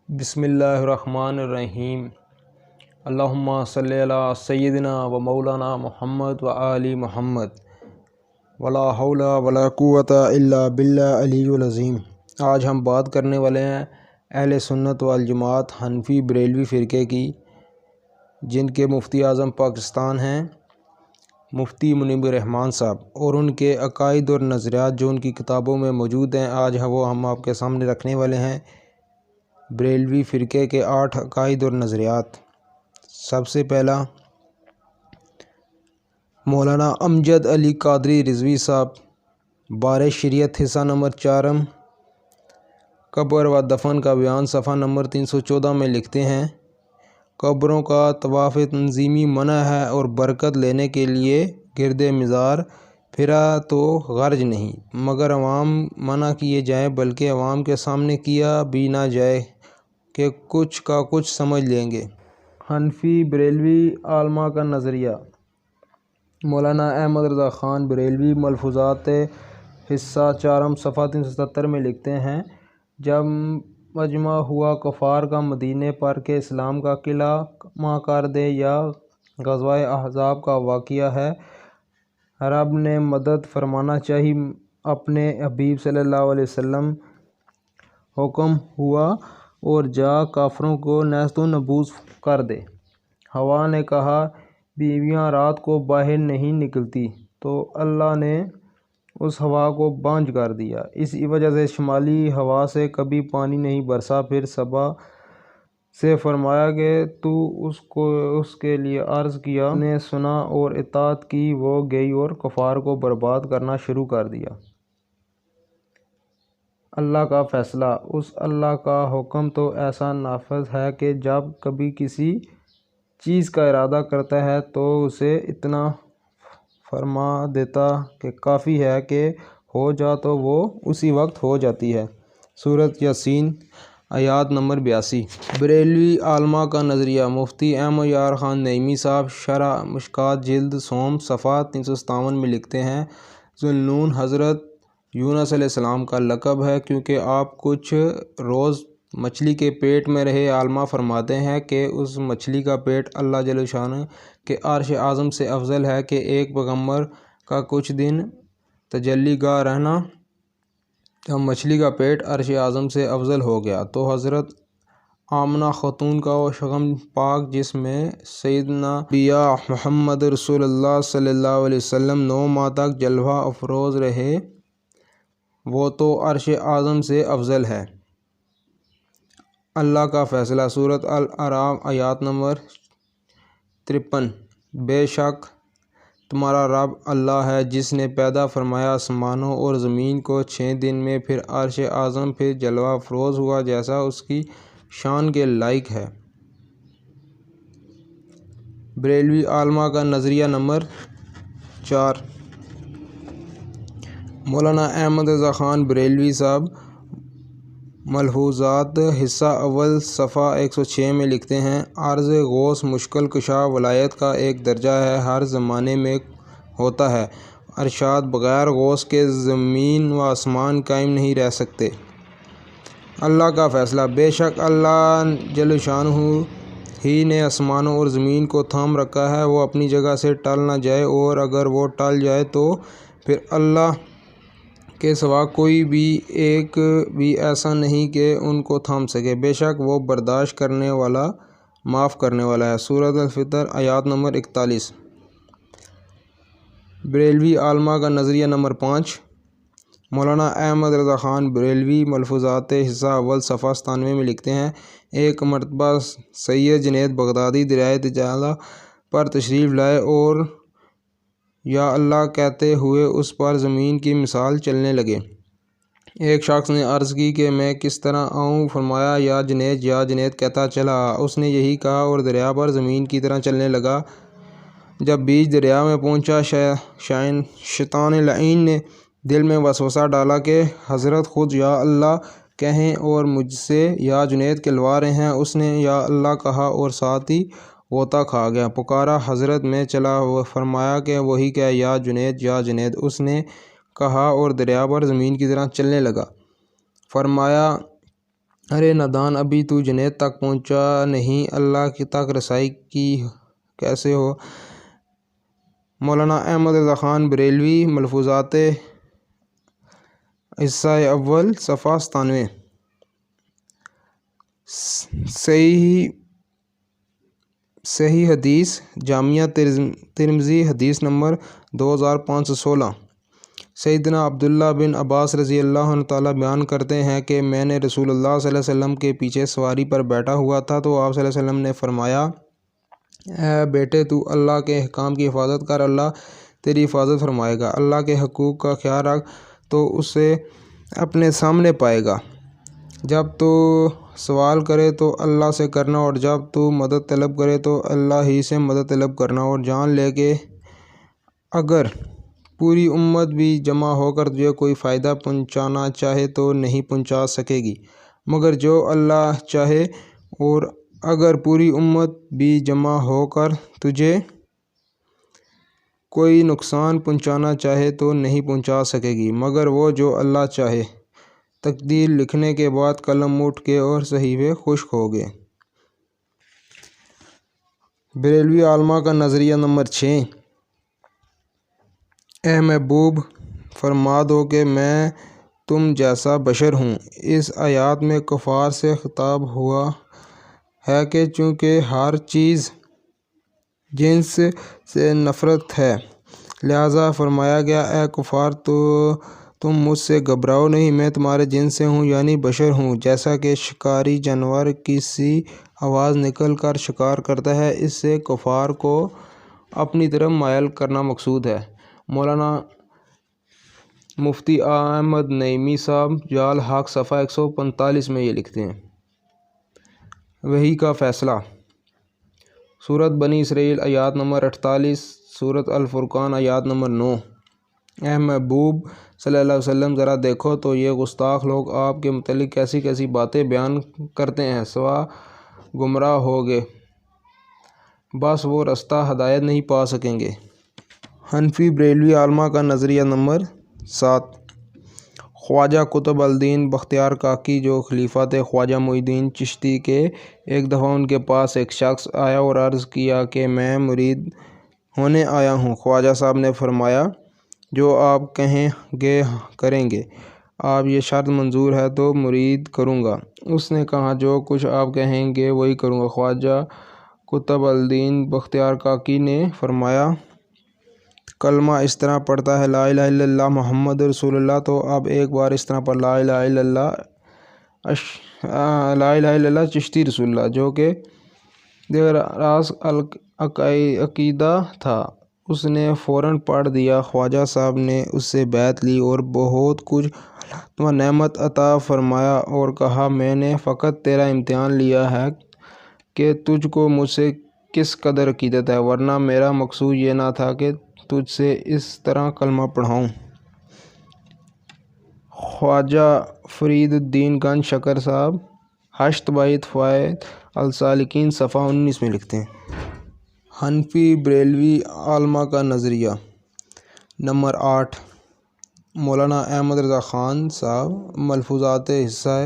بسم اللہ الرحمن الرحیم۔ اللہم صلی علی سیدنا و مولانا محمد و آل محمد ولا حول ولا قوت الا باللہ العلی العظیم۔ آج ہم بات کرنے والے ہیں اہل سنت والجماعت حنفی بریلوی فرقے کی، جن کے مفتی اعظم پاکستان ہیں مفتی منیب الرحمان صاحب، اور ان کے عقائد اور نظریات جو ان کی کتابوں میں موجود ہیں آج وہ ہم آپ کے سامنے رکھنے والے ہیں۔ بریلوی فرقے کے 8 عقائد اور نظریات۔ سب سے پہلا، مولانا امجد علی قادری رضوی صاحب، بارِ شریعت حصہ نمبر 4، قبر و دفن کا بیان، صفحہ نمبر 314 میں لکھتے ہیں: قبروں کا طواف تنظیمی منع ہے اور برکت لینے کے لیے گرد مزار پھرا تو غرض نہیں، مگر عوام منع کیے جائیں، بلکہ عوام کے سامنے کیا بھی نہ جائے کہ کچھ کا کچھ سمجھ لیں گے۔ حنفی بریلوی علماء کا نظریہ۔ مولانا احمد رضا خان بریلوی ملفوظات حصہ 4 صفحہ 377 میں لکھتے ہیں: جب مجمع ہوا کفار کا مدینے پر کہ اسلام کا قلعہ کر دے، یا غزوہ احزاب کا واقعہ ہے، رب نے مدد فرمانا چاہی اپنے حبیب صلی اللہ علیہ وسلم، حکم ہوا اور جا کافروں کو نیست و نابود کر دے۔ ہوا نے کہا بیویاں رات کو باہر نہیں نکلتی، تو اللہ نے اس ہوا کو بانجھ کر دیا، اسی وجہ سے شمالی ہوا سے کبھی پانی نہیں برسا۔ پھر صبا سے فرمایا کہ تو اس کے لیے عرض کیا، نے سنا اور اطاعت کی، وہ گئی اور کفار کو برباد کرنا شروع کر دیا۔ اللہ کا فیصلہ۔ اس اللہ کا حکم تو ایسا نافذ ہے کہ جب کبھی کسی چیز کا ارادہ کرتا ہے تو اسے اتنا فرما دیتا کہ کافی ہے کہ ہو جا، تو وہ اسی وقت ہو جاتی ہے۔ سورۃ یاسین، آیات نمبر 82۔ بریلوی علماء کا نظریہ۔ مفتی احمد یار خان نعیمی صاحب، شرح مشکوٰۃ جلد سوم، صفحہ 357 میں لکھتے ہیں: ذو النون حضرت یونس علیہ السلام کا لقب ہے، کیونکہ آپ کچھ روز مچھلی کے پیٹ میں رہے۔ علماء فرماتے ہیں کہ اس مچھلی کا پیٹ اللہ جل شانہ کے عرش اعظم سے افضل ہے کہ ایک پیغمبر کا کچھ دن تجلی گاہ رہنا۔ جب مچھلی کا پیٹ عرش اعظم سے افضل ہو گیا تو حضرت آمنہ خاتون کا وہ شکم پاک، جس میں سیدنا انبیاء محمد رسول اللہ صلی اللہ علیہ وسلم 9 ماہ تک جلوہ افروز رہے، وہ تو عرش اعظم سے افضل ہے۔ اللہ کا فیصلہ۔ سورۃ الاعراف، آیات نمبر 53۔ بے شک تمہارا رب اللہ ہے، جس نے پیدا فرمایا آسمانوں اور زمین کو 6 دن میں، پھر عرش اعظم پہ جلوہ افروز ہوا، جیسا اس کی شان کے لائق ہے۔ بریلوی علماء کا نظریہ نمبر 4۔ مولانا احمد رضا خان بریلوی صاحب، ملفوظات حصہ اول، صفحہ 106 میں لکھتے ہیں: عرض غوث مشکل کشا ولایت کا ایک درجہ ہے، ہر زمانے میں ہوتا ہے۔ ارشاد: بغیر غوث کے زمین و آسمان قائم نہیں رہ سکتے۔ اللہ کا فیصلہ۔ بے شک اللہ جل شانہ ہی نے آسمانوں اور زمین کو تھام رکھا ہے، وہ اپنی جگہ سے ٹل نہ جائے، اور اگر وہ ٹل جائے تو پھر اللہ کے سوا کوئی بھی ایک بھی ایسا نہیں کہ ان کو تھام سکے۔ بے شک وہ برداشت کرنے والا، معاف کرنے والا ہے۔ سورۃ الفطر، آیات نمبر 41۔ بریلوی علماء کا نظریہ نمبر 5۔ مولانا احمد رضا خان بریلوی ملفوظات حصہ اول، صفحہ 97 میں لکھتے ہیں: ایک مرتبہ سید جنید بغدادی دریائے دجلہ پر تشریف لائے اور یا اللہ کہتے ہوئے اس پر زمین کی مثال چلنے لگے۔ ایک شخص نے عرض کی کہ میں کس طرح آؤں؟ فرمایا یا جنید کہتا چلا آ۔ اس نے یہی کہا اور دریا پر زمین کی طرح چلنے لگا۔ جب بیچ دریا میں پہنچا، شیطان لعین نے دل میں وسوسہ ڈالا کہ حضرت خود یا اللہ کہیں اور مجھ سے یا جنید کہلوا رہے ہیں۔ اس نے یا اللہ کہا اور ساتھ ہی غوطہ کھا گیا۔ پکارا، حضرت میں چلا، فرمایا کہ وہی کہ یا جنید۔ اس نے کہا اور دریا پر زمین کی طرح چلنے لگا۔ فرمایا ارے نادان، ابھی تو جنید تک پہنچا نہیں، اللہ کی تک رسائی کی کیسے ہو؟ مولانا احمد رضا خان بریلوی، ملفوظات حصہ اول، صفحہ 97۔ صحیح حدیث جامعہ ترمذی، حدیث نمبر 2516۔ سیدنا عبداللہ بن عباس رضی اللہ عنہ تعالیٰ بیان کرتے ہیں کہ میں نے رسول اللہ صلی اللہ علیہ وسلم کے پیچھے سواری پر بیٹھا ہوا تھا تو آپ صلی اللہ علیہ وسلم نے فرمایا، اے بیٹے، تو اللہ کے احکام کی حفاظت کر، اللہ تیری حفاظت فرمائے گا۔ اللہ کے حقوق کا خیال رکھ تو اسے اپنے سامنے پائے گا۔ جب تو سوال کرے تو اللہ سے کرنا، اور جب تو مدد طلب کرے تو اللہ ہی سے مدد طلب کرنا، اور جان لے کہ اگر پوری امت بھی جمع ہو کر تجھے کوئی فائدہ پہنچانا چاہے تو نہیں پہنچا سکے گی مگر جو اللہ چاہے، اور اگر پوری امت بھی جمع ہو کر تجھے کوئی نقصان پہنچانا چاہے تو نہیں پہنچا سکے گی مگر وہ جو اللہ چاہے۔ تقدیر لکھنے کے بعد قلم اٹھ کے اور صحیفے خشک ہو گئے۔ بریلوی علماء کا نظریہ نمبر 6۔ اے محبوب، فرما دو کہ میں تم جیسا بشر ہوں۔ اس آیات میں کفار سے خطاب ہوا ہے کہ چونکہ ہر چیز جنس سے نفرت ہے، لہٰذا فرمایا گیا، اے کفار، تو تم مجھ سے گھبراؤ نہیں، میں تمہارے جنس سے ہوں، یعنی بشر ہوں۔ جیسا کہ شکاری جانور کسی آواز نکال کر شکار کرتا ہے، اس سے کفار کو اپنی طرف مائل کرنا مقصود ہے۔ مولانا مفتی احمد نعیمی صاحب، جال حق، صفحہ 145 میں یہ لکھتے ہیں، وحی کا فیصلہ، سورۃ بنی اسرائیل آیات نمبر 48، سورۃ الفرقان آیات نمبر 9۔ اے محبوب صلی اللہ علیہ وسلم، ذرا دیکھو تو یہ گستاخ لوگ آپ کے متعلق کیسی کیسی باتیں بیان کرتے ہیں، سوا گمراہ ہو گے، بس وہ راستہ ہدایت نہیں پا سکیں گے۔ حنفی بریلوی علماء کا نظریہ نمبر 7۔ خواجہ قطب الدین بختیار کاکی، جو خلیفہ تھے خواجہ معین الدین چشتی کے، ایک دفعہ ان کے پاس ایک شخص آیا اور عرض کیا کہ میں مرید ہونے آیا ہوں۔ خواجہ صاحب نے فرمایا، جو آپ کہیں گے کریں گے، آپ یہ شرط منظور ہے تو مرید کروں گا۔ اس نے کہا، جو کچھ آپ کہیں گے وہی کروں گا۔ خواجہ قطب الدین بختیار کاکی نے فرمایا، کلمہ اس طرح پڑھتا ہے، لا الہ الا اللہ محمد رسول اللہ، تو اب ایک بار اس طرح پڑھ، لا الہ الا اللہ چشتی رسول اللہ، جو کہ راز عقیدہ تھا۔ اس نے فوراً پڑھ دیا۔ خواجہ صاحب نے اس سے بیعت لی اور بہت کچھ اللہ نعمت عطا فرمایا اور کہا، میں نے فقط تیرا امتحان لیا ہے کہ تجھ کو مجھ سے کس قدر عقیدت ہے، ورنہ میرا مقصود یہ نہ تھا کہ تجھ سے اس طرح کلمہ پڑھاؤں۔ خواجہ فرید الدین گنج شکر صاحب، ہشت بیت فوائد السالکین، صفحہ 19 میں لکھتے ہیں۔ حنفی بریلوی علماء کا نظریہ نمبر 8۔ مولانا احمد رضا خان صاحب، ملفوظات حصہ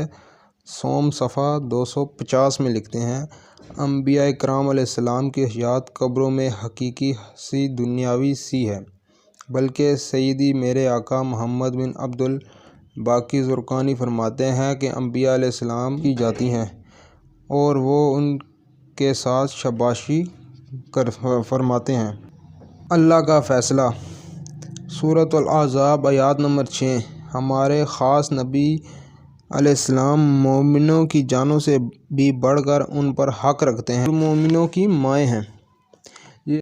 سوم، صفحہ 250 میں لکھتے ہیں، انبیاء کرام علیہ السلام کی حیات قبروں میں حقیقی سی دنیاوی سی ہے، بلکہ سیدی میرے آقا محمد بن عبد الباقی زرقانی فرماتے ہیں کہ انبیاء علیہ السلام کی جاتی ہیں اور وہ ان کے ساتھ شاباشی فرماتے ہیں۔ اللہ کا فیصلہ، سورۃ الاحزاب آیات نمبر 6۔ ہمارے خاص نبی علیہ السلام مومنوں کی جانوں سے بھی بڑھ کر ان پر حق رکھتے ہیں، مومنوں کی مائیں ہیں۔